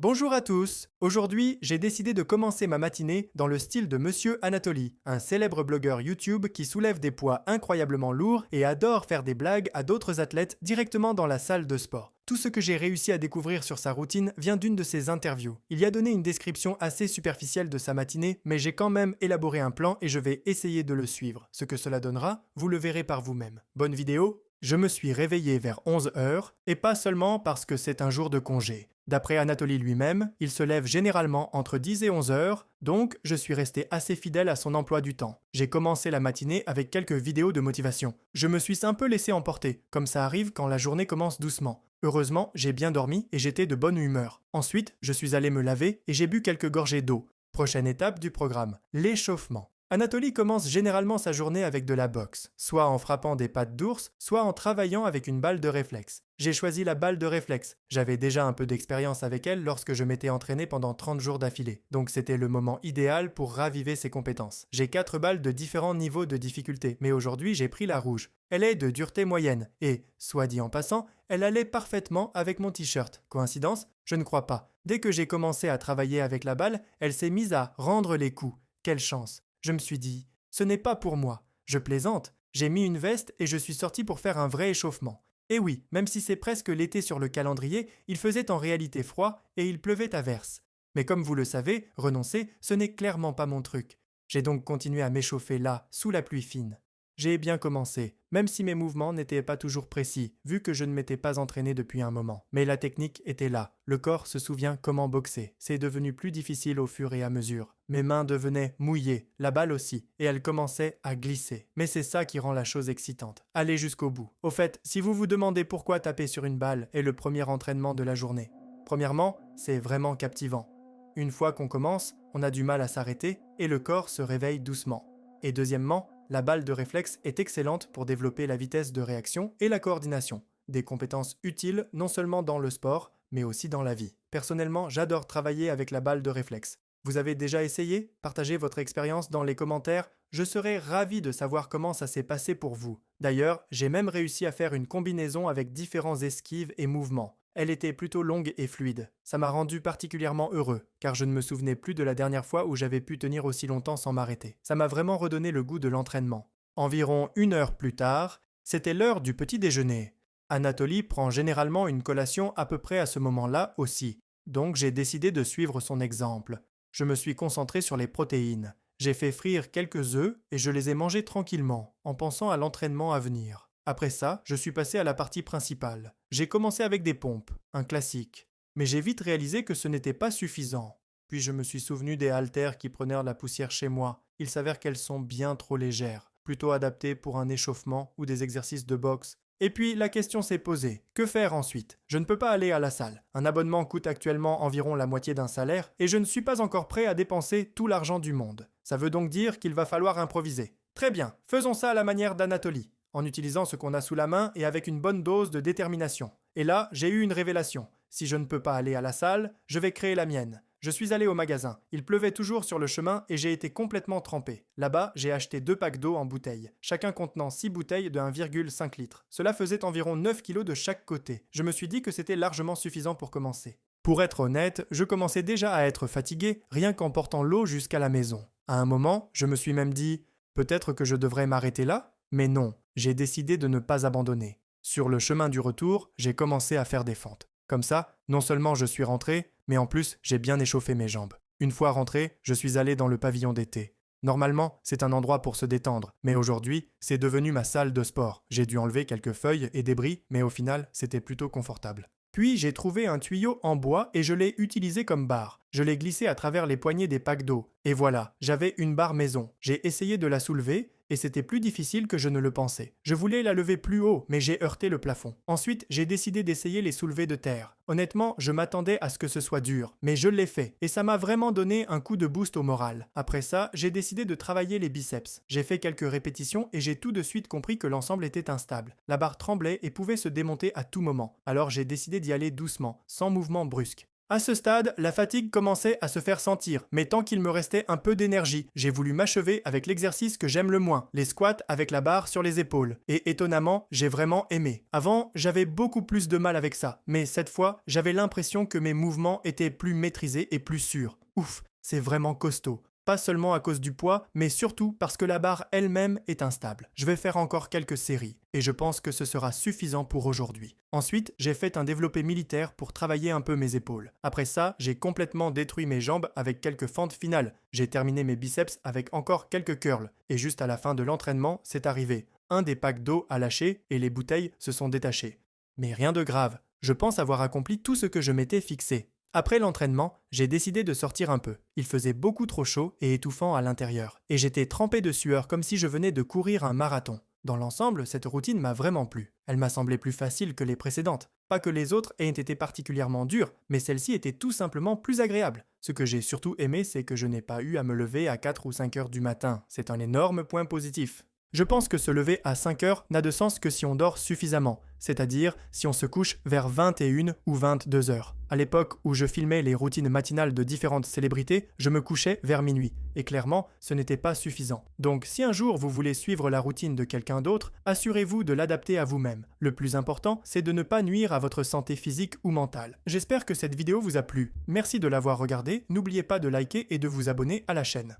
Bonjour à tous. Aujourd'hui, j'ai décidé de commencer ma matinée dans le style de Monsieur Anatoly, un célèbre blogueur YouTube qui soulève des poids incroyablement lourds et adore faire des blagues à d'autres athlètes directement dans la salle de sport. Tout ce que j'ai réussi à découvrir sur sa routine vient d'une de ses interviews. Il y a donné une description assez superficielle de sa matinée, mais j'ai quand même élaboré un plan et je vais essayer de le suivre. Ce que cela donnera, vous le verrez par vous-même. Bonne vidéo. Je me suis réveillé vers 11 heures, et pas seulement parce que c'est un jour de congé. D'après Anatoly lui-même, il se lève généralement entre 10 et 11 heures, donc je suis resté assez fidèle à son emploi du temps. J'ai commencé la matinée avec quelques vidéos de motivation. Je me suis un peu laissé emporter, comme ça arrive quand la journée commence doucement. Heureusement, j'ai bien dormi et j'étais de bonne humeur. Ensuite, je suis allé me laver et j'ai bu quelques gorgées d'eau. Prochaine étape du programme, l'échauffement. Anatoly commence généralement sa journée avec de la boxe, soit en frappant des pattes d'ours, soit en travaillant avec une balle de réflexe. J'ai choisi la balle de réflexe. J'avais déjà un peu d'expérience avec elle lorsque je m'étais entraîné pendant 30 jours d'affilée, donc c'était le moment idéal pour raviver ses compétences. J'ai 4 balles de différents niveaux de difficulté, mais aujourd'hui j'ai pris la rouge. Elle est de dureté moyenne, et, soit dit en passant, elle allait parfaitement avec mon t-shirt. Coïncidence? Je ne crois pas. Dès que j'ai commencé à travailler avec la balle, elle s'est mise à rendre les coups. Quelle chance! Je me suis dit, ce n'est pas pour moi. Je plaisante. J'ai mis une veste et je suis sorti pour faire un vrai échauffement. Et oui, même si c'est presque l'été sur le calendrier, il faisait en réalité froid et il pleuvait à verse. Mais comme vous le savez, renoncer, ce n'est clairement pas mon truc. J'ai donc continué à m'échauffer là, sous la pluie fine. J'ai bien commencé, même si mes mouvements n'étaient pas toujours précis, vu que je ne m'étais pas entraîné depuis un moment. Mais la technique était là. Le corps se souvient comment boxer. C'est devenu plus difficile au fur et à mesure. Mes mains devenaient mouillées, la balle aussi, et elle commençait à glisser. Mais c'est ça qui rend la chose excitante. Allez jusqu'au bout. Au fait, si vous vous demandez pourquoi taper sur une balle est le premier entraînement de la journée, premièrement, c'est vraiment captivant. Une fois qu'on commence, on a du mal à s'arrêter et le corps se réveille doucement. Et deuxièmement, la balle de réflexe est excellente pour développer la vitesse de réaction et la coordination, des compétences utiles non seulement dans le sport, mais aussi dans la vie. Personnellement, j'adore travailler avec la balle de réflexe. Vous avez déjà essayé? Partagez votre expérience dans les commentaires, je serais ravi de savoir comment ça s'est passé pour vous. D'ailleurs, j'ai même réussi à faire une combinaison avec différents esquives et mouvements. Elle était plutôt longue et fluide. Ça m'a rendu particulièrement heureux, car je ne me souvenais plus de la dernière fois où j'avais pu tenir aussi longtemps sans m'arrêter. Ça m'a vraiment redonné le goût de l'entraînement. Environ 1 heure plus tard, c'était l'heure du petit déjeuner. Anatoly prend généralement une collation à peu près à ce moment-là aussi, donc j'ai décidé de suivre son exemple. Je me suis concentré sur les protéines. J'ai fait frire quelques œufs et je les ai mangés tranquillement, en pensant à l'entraînement à venir. Après ça, je suis passé à la partie principale. J'ai commencé avec des pompes, un classique. Mais j'ai vite réalisé que ce n'était pas suffisant. Puis je me suis souvenu des haltères qui prenaient la poussière chez moi. Il s'avère qu'elles sont bien trop légères, plutôt adaptées pour un échauffement ou des exercices de boxe. Et puis la question s'est posée, que faire ensuite? Je ne peux pas aller à la salle. Un abonnement coûte actuellement environ la moitié d'un salaire et je ne suis pas encore prêt à dépenser tout l'argent du monde. Ça veut donc dire qu'il va falloir improviser. Très bien, faisons ça à la manière d'Anatoly, en utilisant ce qu'on a sous la main et avec une bonne dose de détermination. Et là, j'ai eu une révélation. Si je ne peux pas aller à la salle, je vais créer la mienne. Je suis allé au magasin. Il pleuvait toujours sur le chemin et j'ai été complètement trempé. Là-bas, j'ai acheté 2 packs d'eau en bouteilles, chacun contenant 6 bouteilles de 1,5 litre. Cela faisait environ 9 kilos de chaque côté. Je me suis dit que c'était largement suffisant pour commencer. Pour être honnête, je commençais déjà à être fatigué rien qu'en portant l'eau jusqu'à la maison. À un moment, je me suis même dit « Peut-être que je devrais m'arrêter là ?» Mais non, j'ai décidé de ne pas abandonner. Sur le chemin du retour, j'ai commencé à faire des fentes. Comme ça, non seulement je suis rentré, mais en plus, j'ai bien échauffé mes jambes. Une fois rentré, je suis allé dans le pavillon d'été. Normalement, c'est un endroit pour se détendre, mais aujourd'hui, c'est devenu ma salle de sport. J'ai dû enlever quelques feuilles et débris, mais au final, c'était plutôt confortable. Puis j'ai trouvé un tuyau en bois et je l'ai utilisé comme barre. Je l'ai glissé à travers les poignées des packs d'eau. Et voilà, j'avais une barre maison. J'ai essayé de la soulever et c'était plus difficile que je ne le pensais. Je voulais la lever plus haut, mais j'ai heurté le plafond. Ensuite, j'ai décidé d'essayer les soulevés de terre. Honnêtement, je m'attendais à ce que ce soit dur, mais je l'ai fait et ça m'a vraiment donné un coup de boost au moral. Après ça, j'ai décidé de travailler les biceps. J'ai fait quelques répétitions et j'ai tout de suite compris que l'ensemble était instable. La barre tremblait et pouvait se démonter à tout moment. Alors j'ai décidé d'y aller doucement, sans mouvement brusque. À ce stade, la fatigue commençait à se faire sentir, mais tant qu'il me restait un peu d'énergie, j'ai voulu m'achever avec l'exercice que j'aime le moins, les squats avec la barre sur les épaules. Et étonnamment, j'ai vraiment aimé. Avant, j'avais beaucoup plus de mal avec ça, mais cette fois, j'avais l'impression que mes mouvements étaient plus maîtrisés et plus sûrs. Ouf, c'est vraiment costaud. Pas seulement à cause du poids, mais surtout parce que la barre elle-même est instable. Je vais faire encore quelques séries, et je pense que ce sera suffisant pour aujourd'hui. Ensuite, j'ai fait un développé militaire pour travailler un peu mes épaules. Après ça, j'ai complètement détruit mes jambes avec quelques fentes finales. J'ai terminé mes biceps avec encore quelques curls. Et juste à la fin de l'entraînement, c'est arrivé. Un des packs d'eau a lâché et les bouteilles se sont détachées. Mais rien de grave. Je pense avoir accompli tout ce que je m'étais fixé. Après l'entraînement, j'ai décidé de sortir un peu. Il faisait beaucoup trop chaud et étouffant à l'intérieur, et j'étais trempé de sueur comme si je venais de courir un marathon. Dans l'ensemble, cette routine m'a vraiment plu. Elle m'a semblé plus facile que les précédentes. Pas que les autres aient été particulièrement dures, mais celle-ci était tout simplement plus agréable. Ce que j'ai surtout aimé, c'est que je n'ai pas eu à me lever à 4 ou 5 heures du matin. C'est un énorme point positif. Je pense que se lever à 5 heures n'a de sens que si on dort suffisamment, c'est-à-dire si on se couche vers 21 ou 22 heures. À l'époque où je filmais les routines matinales de différentes célébrités, je me couchais vers minuit, et clairement, ce n'était pas suffisant. Donc si un jour vous voulez suivre la routine de quelqu'un d'autre, assurez-vous de l'adapter à vous-même. Le plus important, c'est de ne pas nuire à votre santé physique ou mentale. J'espère que cette vidéo vous a plu. Merci de l'avoir regardée, n'oubliez pas de liker et de vous abonner à la chaîne.